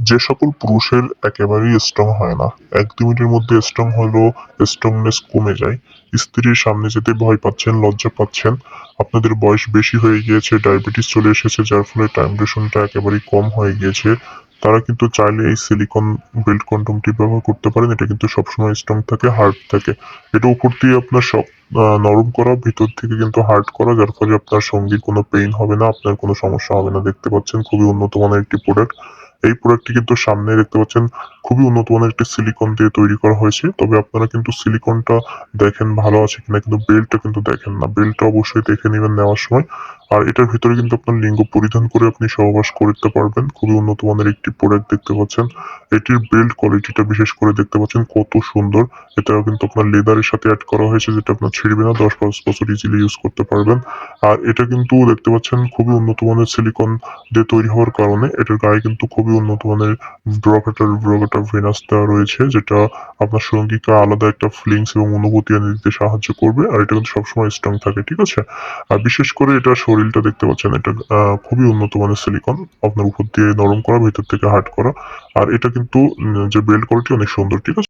যে সকল পুরুষের একেবারেই স্ট্রং হয় না, ১-২ মিনিটের মধ্যে স্ট্রং হলেও স্ট্রংনেস কমে যায়। স্ত্রীর সামনে যেতে ভয় পাচ্ছেন, লজ্জা পাচ্ছেন, আপনাদের বয়স বেশি হয়ে গিয়েছে, ডায়াবেটিস চলে এসেছে যার ফলে টাইম ডিউরেশনটা একেবারেই কম হয়ে গিয়েছে। তারা কিন্তু চাইলে এই সিলিকন বেল্ট কন্ডোমটি ব্যবহার করতে পারেন। এটা কিন্তু সবসময় স্ট্রং থাকে, হার্ড থাকে। এটা উপর দিয়ে আপনার নরম করা, ভিতর থেকে কিন্তু হার্ড করা, যার ফলে আপনার সঙ্গীর কোনো পেইন হবে না, আপনার কোনো সমস্যা হবে না। দেখতে পাচ্ছেন খুবই উন্নত মানের একটি প্রোডাক্ট। এই প্রোডাক্টটি কিন্তু সামনে দেখতে পাচ্ছেন খুবই উন্নত মানের একটি সিলিকন দিয়ে তৈরি করা হয়েছে। তবে আপনারা কিন্তু সিলিকনটা দেখেন ভালো আছে কিনা, কিন্তু বেল্টটা কিন্তু দেখেন না। বেল্টটা অবশ্যই দেখে নিবেন নেওয়ার সময়। আর এটার ভিতরে কিন্তু আপনার লিঙ্গ পরিধান করে আপনি সহবাস করতে পারবেন। খুবই উন্নত মানের একটি প্রোডাক্ট দেখতে পাচ্ছেন। এটির বেল্ট কোয়ালিটিটা বিশেষ করে দেখতে পাচ্ছেন কত সুন্দর। এটাও কিন্তু আপনার লেদারের সাথে এড করা হয়েছে, যেটা আপনার ছিঁড়বে না। ১০-৫ বছর ইজিলি ইউজ করতে পারবেন। আর এটা কিন্তু দেখতে পাচ্ছেন খুবই উন্নত মানের সিলিকন দিয়ে তৈরি হওয়ার কারণে এটার গায়ে কিন্তু খুবই উন্নত মানের ব্রোকেটা ভেনাস দেওয়া রয়েছে, যেটা আপনার সঙ্গীকে আলাদা একটা ফিলিংস এবং অনুভূতি এনে দিতে সাহায্য করবে। আর এটা কিন্তু সবসময় স্ট্রং থাকে, ঠিক আছে? আর বিশেষ করে এটার শরীরটা দেখতে পাচ্ছেন, এটা খুবই উন্নত মানের সিলিকন। আপনার উপর দিয়ে নরম করা, ভেতর থেকে হার্ড করা। আর এটা কিন্তু যে বেল্ট কোয়ালিটি অনেক সুন্দর, ঠিক আছে?